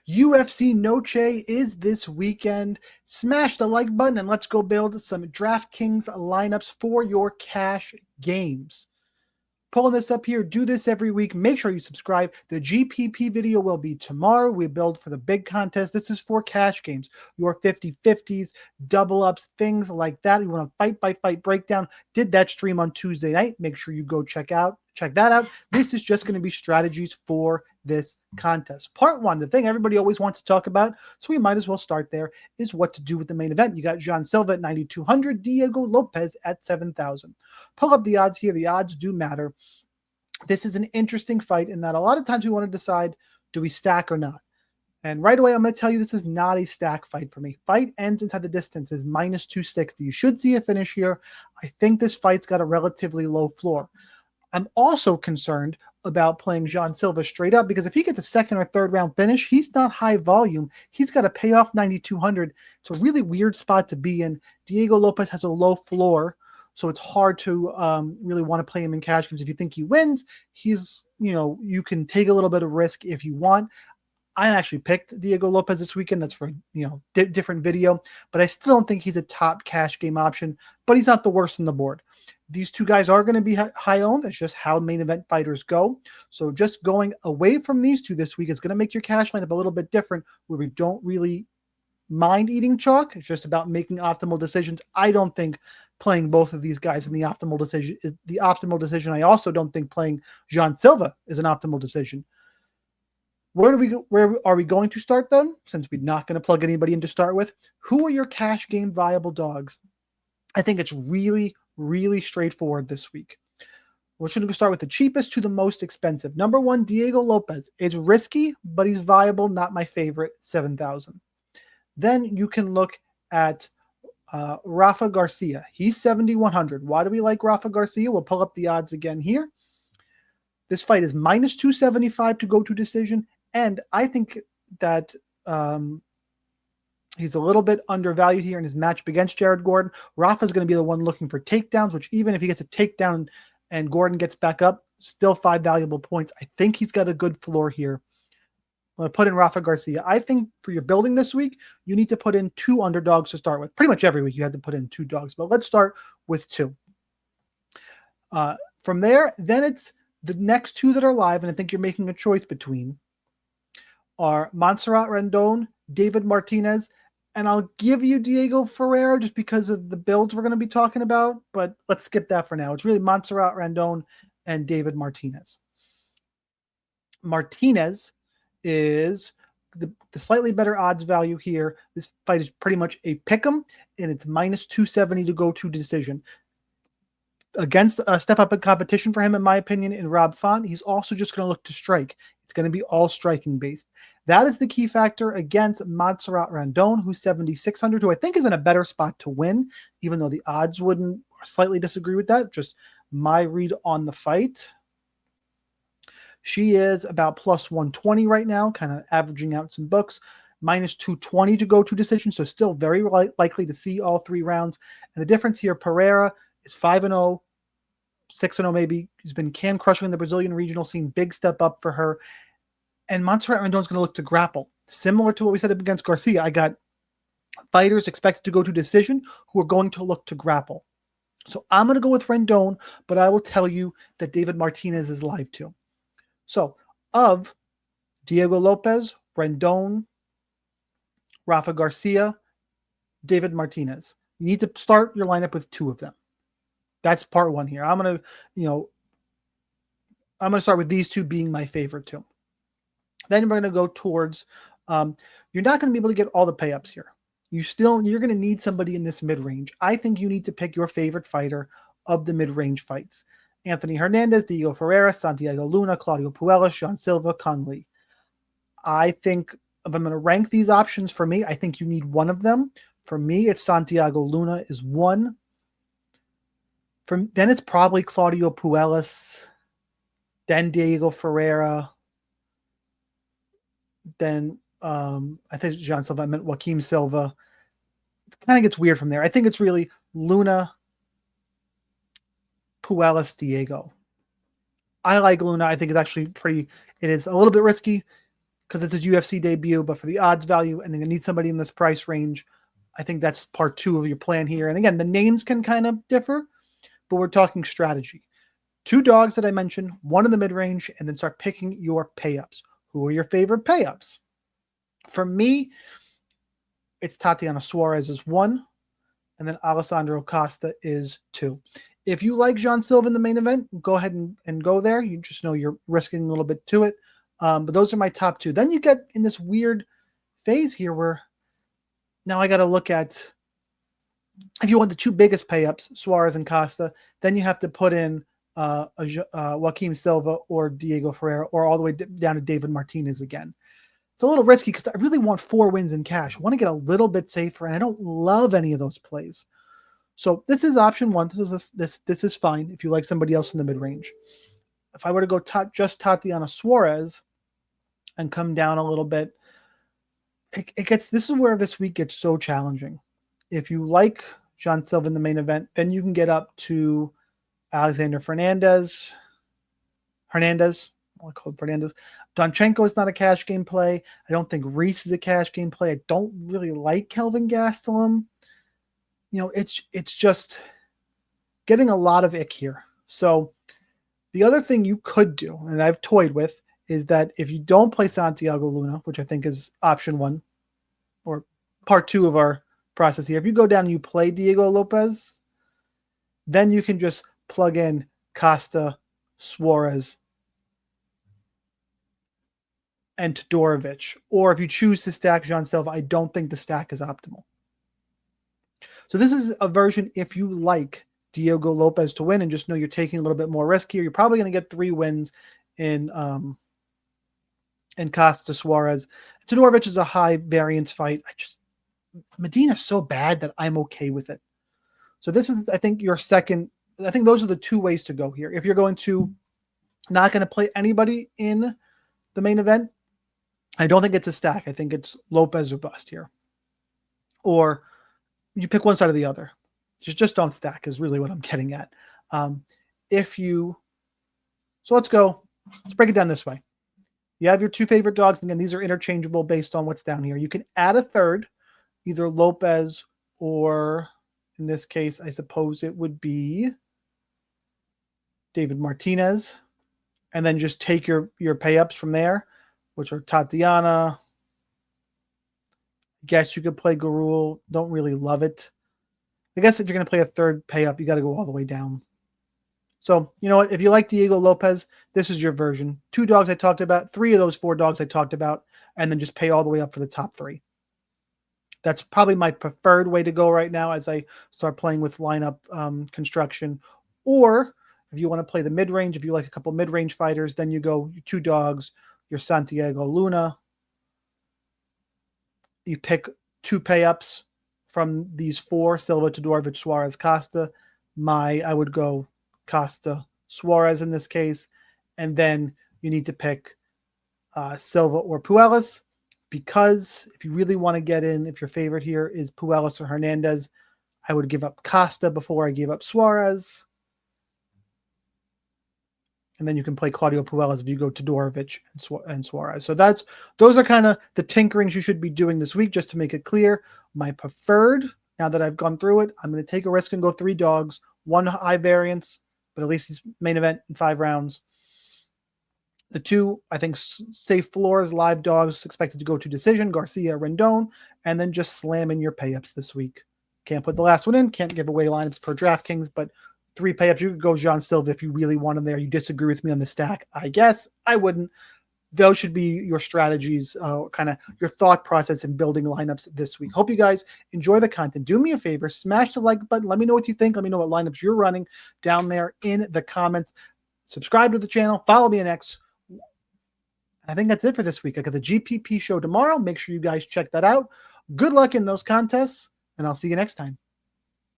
UFC Noche is this weekend. Smash the like button and let's go build some DraftKings lineups for your cash games. Pulling this up here, do this every week. Make sure you subscribe. The GPP video will be tomorrow. We build for the big contest. This is for cash games, your 50-50s, double ups, things like that. You want a fight by fight breakdown. Did that stream on Tuesday night. Make sure you go check that out. This is just going to be strategies for this contest. Part one, the thing everybody always wants to talk about, so we might as well start there, is what to do with the main event. You got Jean Silva at 9,200, Diego Lopez at 7,000. Pull up the odds here. The odds do matter. This is an interesting fight in that a lot of times we want to decide, do we stack or not? And right away, I'm going to tell you this is not a stack fight for me. Fight ends inside the distance is minus 260. You should see a finish here. I think this fight's got a relatively low floor. I'm also concerned about playing Jean Silva straight up because if he gets a second or third round finish, he's not high volume. He's got to pay off 9,200. It's a really weird spot to be in. Diego Lopez has a low floor, so it's hard to really want to play him in cash games. If you think he wins, you can take a little bit of risk if you want. I actually picked Diego Lopez this weekend. That's for, different video, but I still don't think he's a top cash game option, but he's not the worst on the board. These two guys are going to be high owned. That's just how main event fighters go. So just going away from these two this week is going to make your cash lineup a little bit different where we don't really mind eating chalk. It's just about making optimal decisions. I don't think playing both of these guys in the optimal decision is the optimal decision. I also don't think playing Jean Silva is an optimal decision. Where are we going to start then? Since we're not going to plug anybody in to start with, who are your cash game viable dogs? I think it's really, really straightforward this week. We're going to start with the cheapest to the most expensive. Number one, Diego Lopez. It's risky, but he's viable. Not my favorite, 7,000. Then you can look at Rafa Garcia. He's 7,100. Why do we like Rafa Garcia? We'll pull up the odds again here. This fight is minus 275 to go to decision. And I think that he's a little bit undervalued here in his matchup against Jared Gordon. Rafa's going to be the one looking for takedowns, which even if he gets a takedown and Gordon gets back up, still 5 valuable points. I think he's got a good floor here. I'm going to put in Rafa Garcia. I think for your building this week, you need to put in 2 underdogs to start with. Pretty much every week you have to put in 2 dogs, but let's start with 2. From there, then it's the next 2 that are live, and I think you're making a choice between are Montserrat Rendon, David Martinez, and I'll give you Diego Ferreira just because of the builds we're going to be talking about, but let's skip that for now. It's really Montserrat Rendon and David Martinez. Martinez is the slightly better odds value here. This fight is pretty much a pick'em, and it's minus 270 to go to decision. Against a step up in competition for him, in my opinion, in Rob Font, he's also just going to look to strike. It's going to be all striking based. That is the key factor against Montserrat Rendon, who's 7,600, who I think is in a better spot to win, even though the odds wouldn't slightly disagree with that. Just my read on the fight. She is about plus 120 right now, kind of averaging out some books. Minus 220 to go to decision, so still very likely to see all 3 rounds. And the difference here, Pereira is 5-0, 6-0 maybe. He's been crushing in the Brazilian regional scene. Big step up for her. And Montserrat Rendon is going to look to grapple. Similar to what we said against Garcia, I got fighters expected to go to decision who are going to look to grapple. So I'm going to go with Rendon, but I will tell you that David Martinez is live too. So of Diego Lopez, Rendon, Rafa Garcia, David Martinez, you need to start your lineup with 2 of them. That's part 1 here. I'm going to start with these 2 being my favorite 2. Then we're going to go towards, you're not going to be able to get all the pay-ups here. You're going to need somebody in this mid-range. I think you need to pick your favorite fighter of the mid-range fights. Anthony Hernandez, Diego Ferreira, Santiago Luna, Claudio Puelles, Jean Silva, Kong Lee. I think if I'm going to rank these options for me, I think you need one of them. For me, it's Santiago Luna is 1. Then it's probably Claudio Puelles, then Diego Ferreira, then I think it's Jean Silva. I meant Joaquim Silva. It kind of gets weird from there. I think it's really Luna, Puelles, Diego. I like Luna. I think it's actually it is a little bit risky. because it's his UFC debut, but for the odds value, and then you need somebody in this price range, I think that's part 2 of your plan here. And again, the names can kind of differ, but we're talking strategy. 2 dogs that I mentioned, 1 in the mid-range, and then start picking your pay-ups. Who are your favorite pay-ups? For me, it's Tatiana Suarez is 1, and then Alessandro Costa is 2. If you like Jean Silva in the main event, go ahead and go there. You just know you're risking a little bit to it. But those are my top 2. Then you get in this weird phase here where now I got to look at, if you want the 2 biggest pay-ups, Suarez and Costa, then you have to put in Joaquim Silva or Diego Ferreira, or all the way down to David Martinez again. It's a little risky because I really want 4 wins in cash. I want to get a little bit safer, and I don't love any of those plays. So this is option 1. This is fine if you like somebody else in the mid-range. If I were to go just Tatiana Suarez and come down a little bit, this is where this week gets so challenging. If you like Jean Silva in the main event, then you can get up to Alexander Hernandez. I call him Fernandez. Donchenko is not a cash game play. I don't think Reese is a cash game play. I don't really like Kelvin Gastelum. It's just getting a lot of ick here. So the other thing you could do, and I've toyed with, is that if you don't play Santiago Luna, which I think is option 1 or part 2 of our process here, if you go down and you play Diego Lopez, then you can just plug in Costa, Suarez, and Todorovic. Or if you choose to stack Jean Silva, I don't think the stack is optimal. So this is a version if you like Diego Lopez to win and just know you're taking a little bit more risk here. You're probably going to get 3 wins in Costa, Suarez. Todorovic is a high variance fight. Medina's so bad that I'm okay with it. So this is, I think, your second. I think those are the 2 ways to go here. If you're not going to play anybody in the main event, I don't think it's a stack. I think it's Lopez or bust here. Or you pick one side or the other. Just don't stack is really what I'm getting at. So let's break it down this way. You have your 2 favorite dogs. Again, these are interchangeable based on what's down here. You can add a third, either Lopez or, in this case, I suppose it would be David Martinez, and then just take your pay-ups from there, which are Tatiana. Guess you could play Garul. Don't really love it. I guess if you're going to play a third pay-up, you got to go all the way down. So, you know what? If you like Diego Lopez, this is your version. 2 dogs I talked about, 3 of those 4 dogs I talked about, and then just pay all the way up for the top 3. That's probably my preferred way to go right now as I start playing with lineup construction. Or if you want to play the mid-range, if you like a couple mid-range fighters, then you go your 2 dogs, your Santiago Luna. You pick 2 pay-ups from these 4, Silva, Todorovic, Suarez, Costa. I would go Costa, Suarez in this case. And then you need to pick Silva or Puelles, because if you really want to get in, if your favorite here is Puelles or Hernandez, I would give up Costa before I gave up Suarez. And then you can play Claudio Puelles if you go Todorovic and Suarez. So those are kind of the tinkerings you should be doing this week, just to make it clear. My preferred, now that I've gone through it, I'm going to take a risk and go 3 dogs, 1 high variance, but at least it's main event in 5 rounds. The 2, I think, safe floors, live dogs expected to go to decision, Garcia, Rendon, and then just slam in your pay-ups this week. Can't put the last one in, can't give away lineups per DraftKings, but 3 pay-ups. You could go Jean Silva if you really want him there. You disagree with me on the stack, I guess. I wouldn't. Those should be your strategies, kind of your thought process in building lineups this week. Hope you guys enjoy the content. Do me a favor, smash the like button. Let me know what you think. Let me know what lineups you're running down there in the comments. Subscribe to the channel. Follow me on X. I think that's it for this week. I got the GPP show tomorrow. Make sure you guys check that out. Good luck in those contests, and I'll see you next time.